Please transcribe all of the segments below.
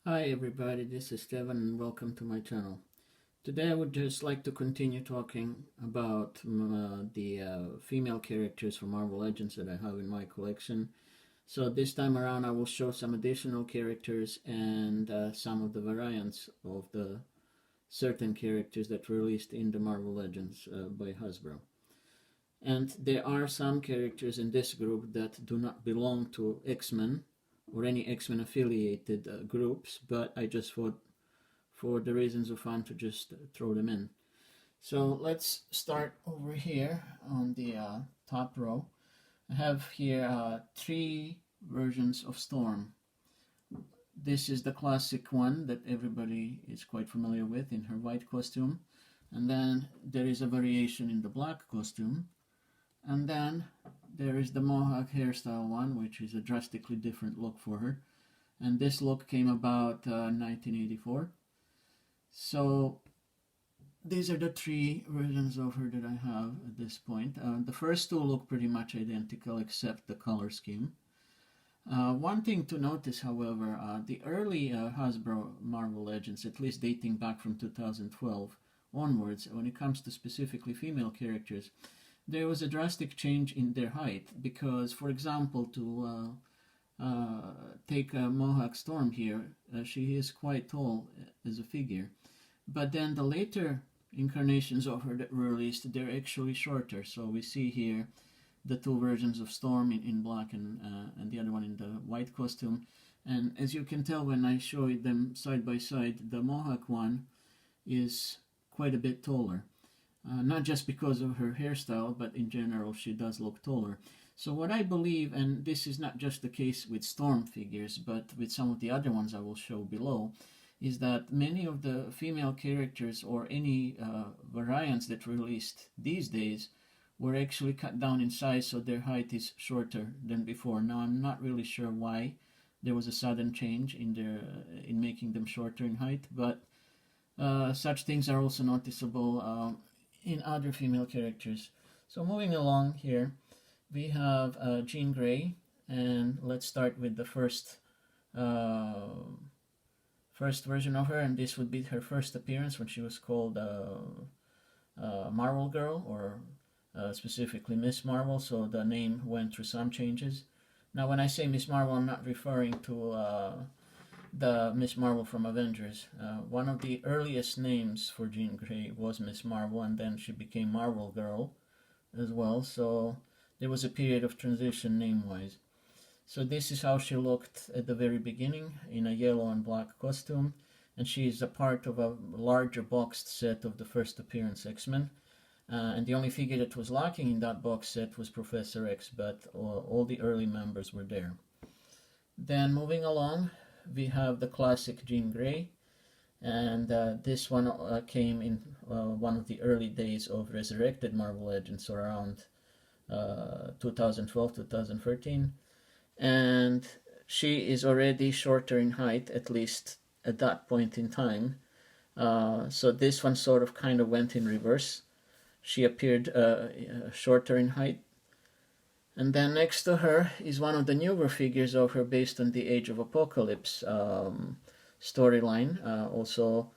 Hi everybody, this is Steven and welcome to my channel. Today I would just like to continue talking about the female characters from Marvel Legends that I have in my collection. So this time around I will show some additional characters and some of the variants of the certain characters that were released in the Marvel Legends by Hasbro. And there are some characters in this group that do not belong to X-Men or any X-Men affiliated groups, but I just thought for the reasons of fun to just throw them in. So let's start over here on the top row. I have here three versions of Storm. This is the classic one that everybody is quite familiar with in her white costume. And then there is a variation in the black costume. And then there is the mohawk hairstyle one, which is a drastically different look for her. And this look came about 1984. So these are the three versions of her that I have at this point. The first two look pretty much identical except the color scheme. One thing to notice, however, the early Hasbro Marvel Legends, at least dating back from 2012 onwards, when it comes to specifically female characters, there was a drastic change in their height because, for example, to take Mohawk Storm here, she is quite tall as a figure. But then the later incarnations of her that were released, they're actually shorter. So we see here the two versions of Storm in black and the other one in the white costume. And as you can tell when I show them side by side, the Mohawk one is quite a bit taller. Not just because of her hairstyle, but in general she does look taller. So what I believe, and this is not just the case with Storm figures, but with some of the other ones I will show below, is that many of the female characters or any variants that were released these days were actually cut down in size, so their height is shorter than before. Now I'm not really sure why there was a sudden change in making them shorter in height, but such things are also noticeable in other female characters. So moving along here, we have Jean Grey, and let's start with the first version of her, and this would be her first appearance when she was called Marvel Girl, or specifically Miss Marvel, so the name went through some changes. Now when I say Miss Marvel, I'm not referring to the Miss Marvel from Avengers. One of the earliest names for Jean Grey was Miss Marvel, and then she became Marvel Girl as well, so there was a period of transition name-wise. So this is how she looked at the very beginning, in a yellow and black costume, and she is a part of a larger boxed set of the first appearance X-Men. And the only figure that was lacking in that box set was Professor X, but all the early members were there. Then moving along, we have the classic Jean Grey, and this one came in one of the early days of Resurrected Marvel Legends, so around 2012-2013, and she is already shorter in height, at least at that point in time. So this one sort of kind of went in reverse. She appeared shorter in height. And then next to her is one of the newer figures of her based on the Age of Apocalypse storyline. Also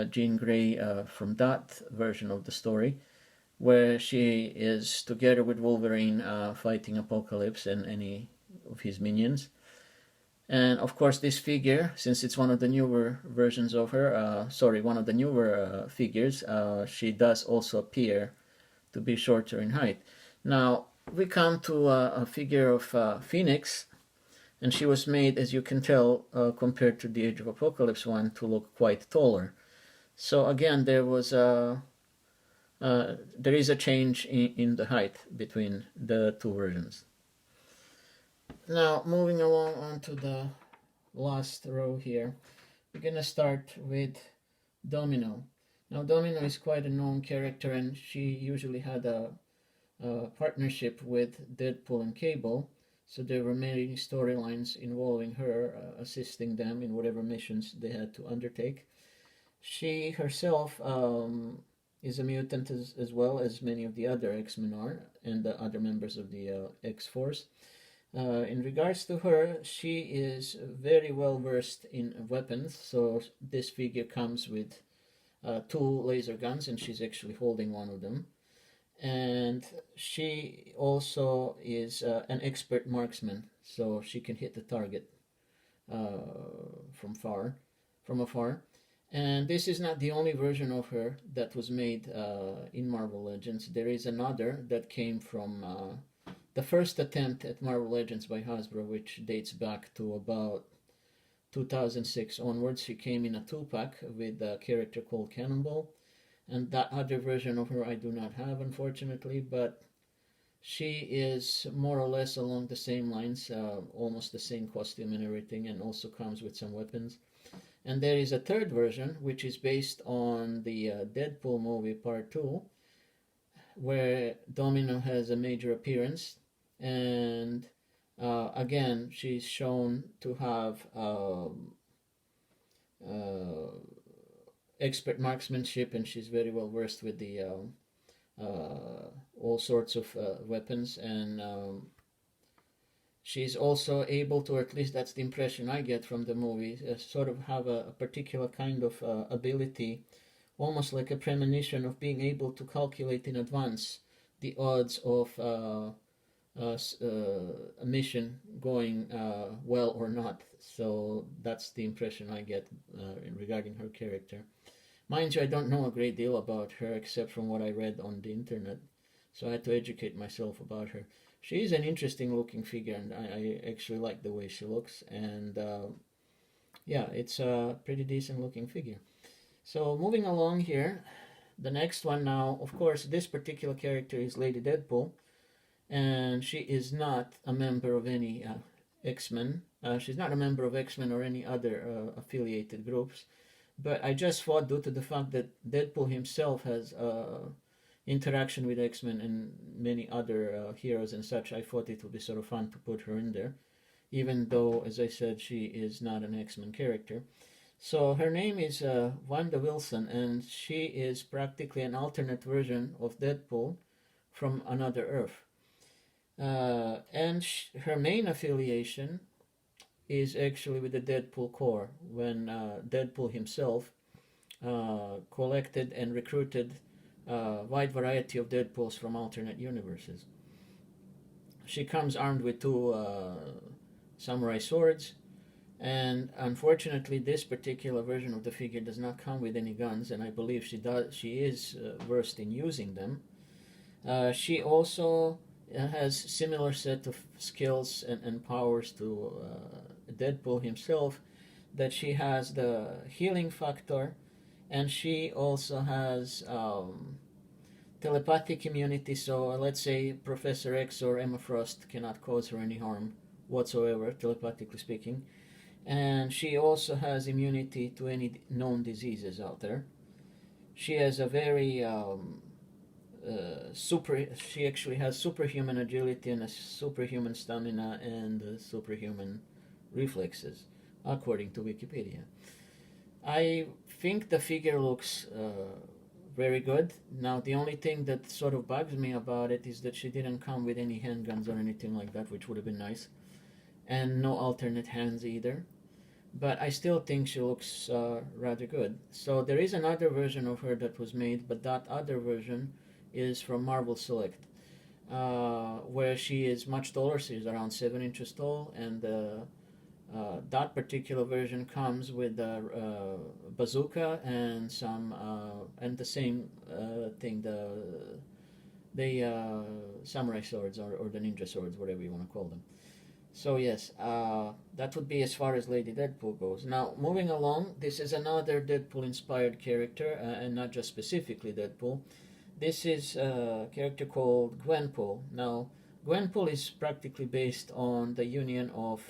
Jean Grey from that version of the story, where she is together with Wolverine fighting Apocalypse and any of his minions. And of course this figure, since it's one of the newer versions of her, one of the newer figures, she does also appear to be shorter in height. Now we come to a figure of Phoenix, and she was made, as you can tell, compared to the Age of Apocalypse one, to look quite taller. So again, there is a change in the height between the two versions. Now moving along onto the last row here, we're gonna start with Domino. Now Domino is quite a known character, and she usually had a partnership with Deadpool and Cable, so there were many storylines involving her, assisting them in whatever missions they had to undertake. She herself is a mutant as well as many of the other X-Men are, and the other members of the X-Force. In regards to her, she is very well versed in weapons. So this figure comes with two laser guns, and she's actually holding one of them. And she also is an expert marksman, so she can hit the target from afar. And this is not the only version of her that was made in Marvel Legends. There is another that came from the first attempt at Marvel Legends by Hasbro, which dates back to about 2006 onwards. She came in a 2-pack with a character called Cannonball. And that other version of her I do not have, unfortunately, but she is more or less along the same lines, almost the same costume and everything, and also comes with some weapons. And there is a third version, which is based on the Deadpool movie Part 2, where Domino has a major appearance, and again, she's shown to have expert marksmanship, and she's very well versed with the all sorts of weapons, and she's also able to, or at least that's the impression I get from the movie, sort of have a particular kind of ability, almost like a premonition of being able to calculate in advance the odds of a mission going well or not. So that's the impression I get regarding her character. Mind you, I don't know a great deal about her except from what I read on the internet, so I had to educate myself about her. She is an interesting looking figure, and I actually like the way she looks, and yeah, it's a pretty decent looking figure. So moving along here, the next one now, of course, this particular character is Lady Deadpool, and she is not a member of any X-Men. She's not a member of X-Men or any other affiliated groups. But I just thought, due to the fact that Deadpool himself has interaction with X-Men and many other heroes and such, I thought it would be sort of fun to put her in there, even though, as I said, she is not an X-Men character. So her name is Wanda Wilson, and she is practically an alternate version of Deadpool from another Earth. And her main affiliation is actually with the Deadpool Corps, when Deadpool himself collected and recruited a wide variety of Deadpools from alternate universes. She comes armed with two samurai swords, and unfortunately this particular version of the figure does not come with any guns, and I believe she is versed in using them. She also has similar set of skills and powers to Deadpool himself, that she has the healing factor, and she also has telepathic immunity. So let's say Professor X or Emma Frost cannot cause her any harm whatsoever, telepathically speaking. And she also has immunity to any known diseases out there. She has a very she actually has superhuman agility and a superhuman stamina and superhuman reflexes, according to Wikipedia. I think the figure looks very good. Now, the only thing that sort of bugs me about it is that she didn't come with any handguns or anything like that, which would have been nice, and no alternate hands either. But I still think she looks rather good. So there is another version of her that was made, but that other version is from Marvel Select, where she is much taller. She's around 7 inches tall, and that particular version comes with a bazooka and some and the same thing, the samurai swords or the ninja swords, whatever you want to call them. So yes, that would be as far as Lady Deadpool goes. Now, moving along, this is another Deadpool-inspired character, and not just specifically Deadpool. This is a character called Gwenpool. Now, Gwenpool is practically based on the union of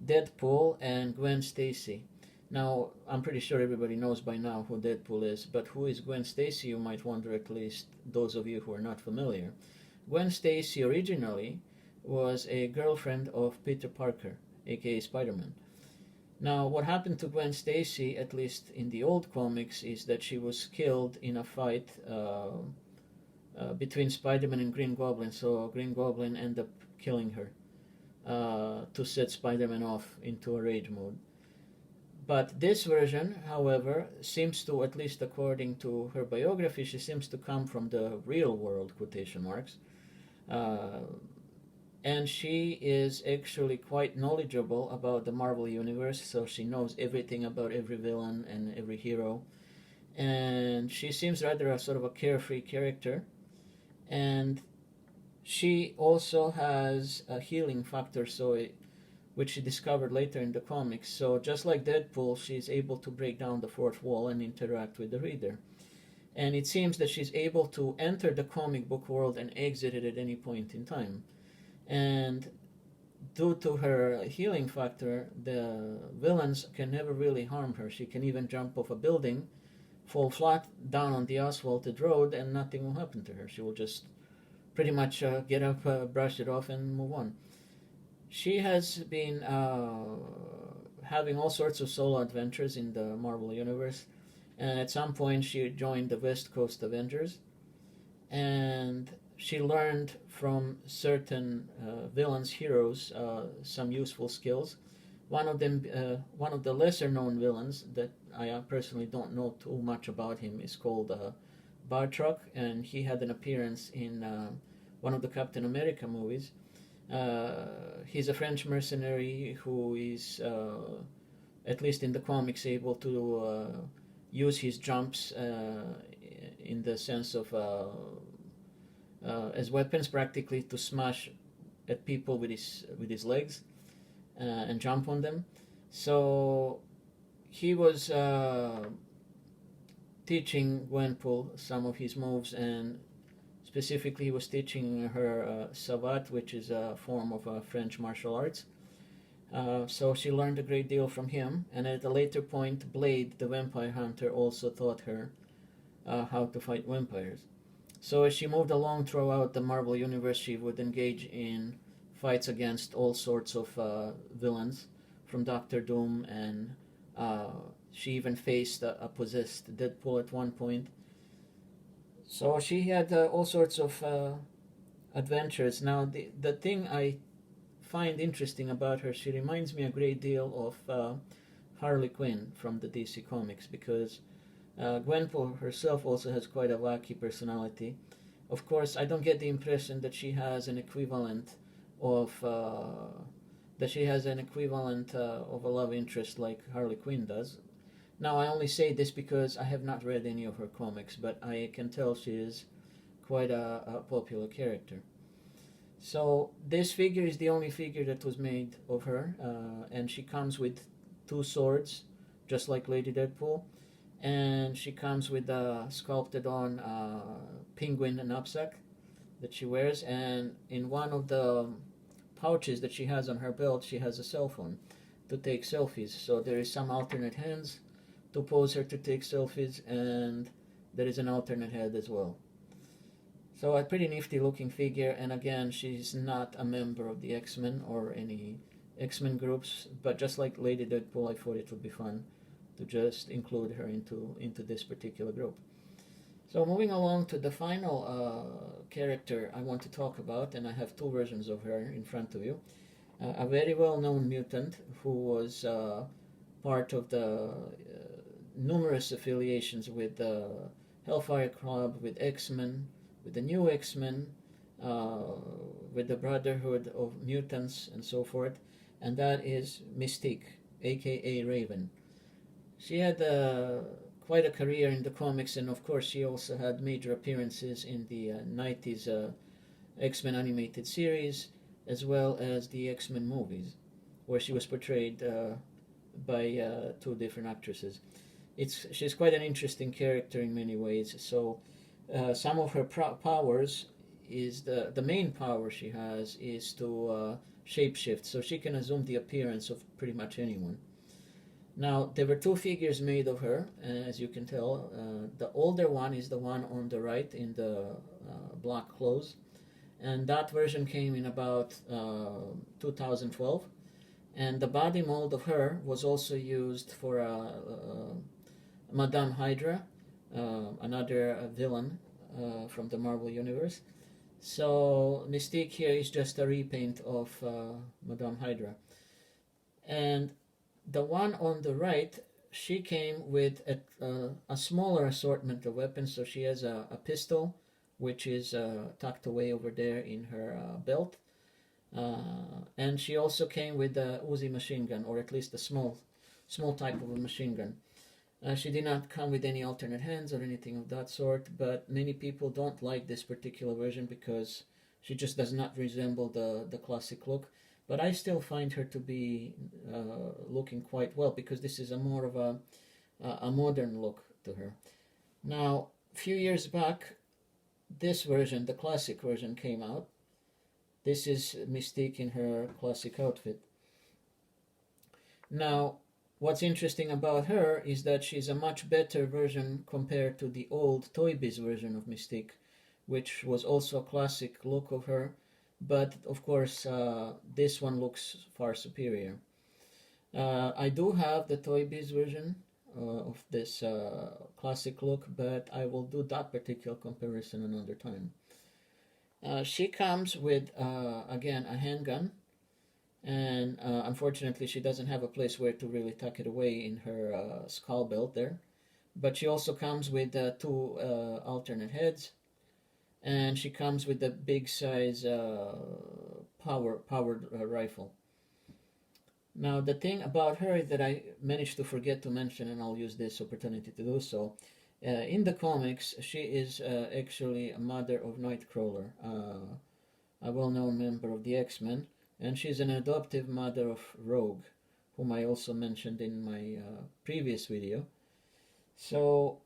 Deadpool and Gwen Stacy. Now, I'm pretty sure everybody knows by now who Deadpool is, but who is Gwen Stacy, you might wonder, at least those of you who are not familiar. Gwen Stacy originally was a girlfriend of Peter Parker, aka Spider-Man. Now, what happened to Gwen Stacy, at least in the old comics, is that she was killed in a fight between Spider-Man and Green Goblin, so Green Goblin ended up killing her. to set Spider-Man off into a rage mode. But this version, however, seems to, at least according to her biography, she seems to come from the real world, quotation marks. Uh, and she is actually quite knowledgeable about the Marvel Universe, so she knows everything about every villain and every hero. And she seems rather a sort of a carefree character. And she also has a healing factor, which she discovered later in the comics. So just like Deadpool, she's able to break down the fourth wall and interact with the reader. And it seems that she's able to enter the comic book world and exit it at any point in time. And due to her healing factor, the villains can never really harm her. She can even jump off a building, fall flat down on the asphalted road, and nothing will happen to her. She will just pretty much get up, brush it off, and move on. She has been having all sorts of solo adventures in the Marvel Universe, and at some point she joined the West Coast Avengers, and she learned from certain villains, heroes, some useful skills. One of the lesser-known villains that I personally don't know too much about him is called Bartrock, and he had an appearance in one of the Captain America movies. He's a French mercenary who is, at least in the comics, able to use his jumps in the sense of as weapons, practically, to smash at people with his legs and jump on them. So he was teaching Gwenpool some of his moves, and specifically he was teaching her savate, which is a form of French martial arts. So she learned a great deal from him, and at a later point, Blade, the vampire hunter, also taught her how to fight vampires. So as she moved along throughout the Marvel Universe, she would engage in fights against all sorts of villains, from Doctor Doom, and she even faced a possessed Deadpool at one point. So she had all sorts of adventures. Now, the thing I find interesting about her, she reminds me a great deal of Harley Quinn from the DC Comics, because Gwenpool herself also has quite a wacky personality. Of course, I don't get the impression that she has an equivalent of of a love interest like Harley Quinn does. Now, I only say this because I have not read any of her comics, but I can tell she is quite a popular character. So this figure is the only figure that was made of her, and she comes with two swords, just like Lady Deadpool, and she comes with a sculpted on penguin knapsack that she wears, and in one of the pouches that she has on her belt, she has a cell phone to take selfies. So there is some alternate hands to pose her to take selfies, and there is an alternate head as well. So a pretty nifty looking figure, and again, she's not a member of the X-Men or any X-Men groups, but just like Lady Deadpool, I thought it would be fun to just include her into this particular group. So moving along to the final character I want to talk about, and I have two versions of her in front of you. A very well-known mutant who was part of the numerous affiliations with the Hellfire Club, with X-Men, with the New X-Men, with the Brotherhood of Mutants, and so forth, and that is Mystique, aka Raven. She had quite a career in the comics, and of course she also had major appearances in the 90s X-Men animated series, as well as the X-Men movies, where she was portrayed by two different actresses. She's quite an interesting character in many ways. So some of her powers is the main power she has is to shapeshift, so she can assume the appearance of pretty much anyone. Now, there were two figures made of her, as you can tell. The older one is the one on the right in the black clothes, and that version came in about 2012. And the body mold of her was also used for Madame Hydra, another villain from the Marvel Universe. So Mystique here is just a repaint of Madame Hydra. And the one on the right, she came with a smaller assortment of weapons. So she has a pistol, which is tucked away over there in her belt. And she also came with a Uzi machine gun, or at least a small type of a machine gun. She did not come with any alternate hands or anything of that sort, but many people don't like this particular version because she just does not resemble the classic look. But I still find her to be looking quite well, because this is a more of a modern look to her. Now, a few years back, this version, the classic version, came out. This is Mystique in her classic outfit. Now, what's interesting about her is that she's a much better version compared to the old Toy Biz version of Mystique, which was also a classic look of her, but of course this one looks far superior. I do have the Toy Biz version of this classic look, but I will do that particular comparison another time. She comes with, again, a handgun, and unfortunately she doesn't have a place where to really tuck it away in her skull belt there. But she also comes with two alternate heads, and she comes with a big size powered rifle. Now, the thing about her that I managed to forget to mention, and I'll use this opportunity to do so, in the comics, she is actually a mother of Nightcrawler, a well-known member of the X-Men, and she's an adoptive mother of Rogue, whom I also mentioned in my previous video. So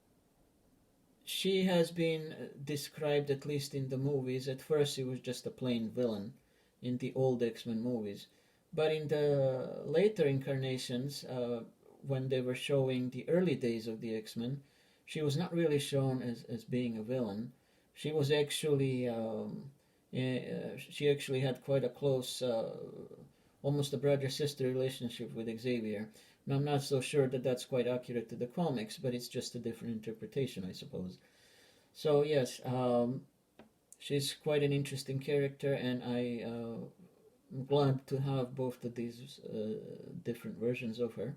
she has been described, at least in the movies. At first, she was just a plain villain in the old X-Men movies. But in the later incarnations, when they were showing the early days of the X-Men, she was not really shown as being a villain. She was actually, she actually had quite a close, almost a brother-sister relationship with Xavier. Now, I'm not so sure that that's quite accurate to the comics, but it's just a different interpretation, I suppose. So yes, she's quite an interesting character, and I'm glad to have both of these different versions of her,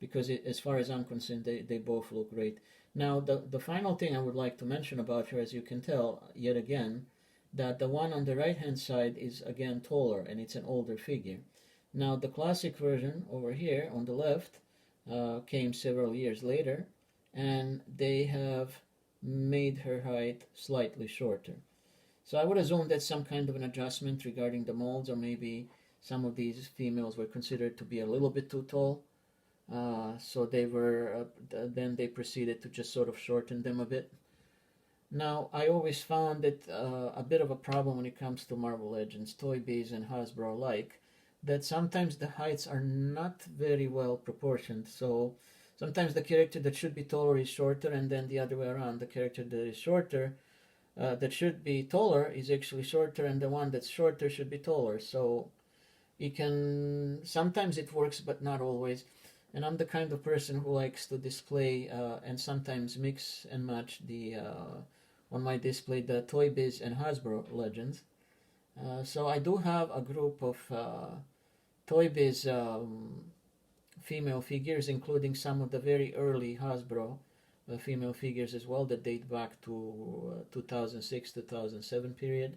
because as far as I'm concerned, they both look great. Now, the final thing I would like to mention about her, as you can tell, yet again, that the one on the right-hand side is again taller, and it's an older figure. Now, the classic version over here on the left came several years later, and they have made her height slightly shorter. So I would assume that's some kind of an adjustment regarding the molds, or maybe some of these females were considered to be a little bit too tall. So they were, then they proceeded to just sort of shorten them a bit. Now, I always found it a bit of a problem when it comes to Marvel Legends, Toy Biz and Hasbro alike, that sometimes the heights are not very well proportioned. So sometimes the character that should be taller is shorter, and then the other way around, the character that is shorter, that should be taller, is actually shorter, and the one that's shorter should be taller. So it can, sometimes it works, but not always. And I'm the kind of person who likes to display and sometimes mix and match the on my display the Toy Biz and Hasbro Legends. So I do have a group of Toy Biz female figures, including some of the very early Hasbro female figures as well, that date back to 2006-2007 period.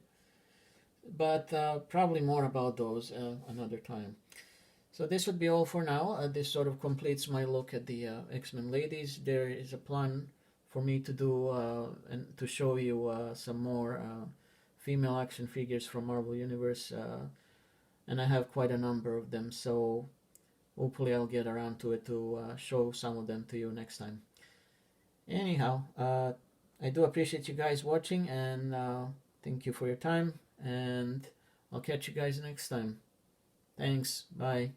But probably more about those another time. So this would be all for now. This sort of completes my look at the X-Men ladies. There is a plan for me to do and to show you some more female action figures from Marvel Universe, and I have quite a number of them, so hopefully I'll get around to it to show some of them to you next time. Anyhow, I do appreciate you guys watching, and thank you for your time, and I'll catch you guys next time. Thanks, bye.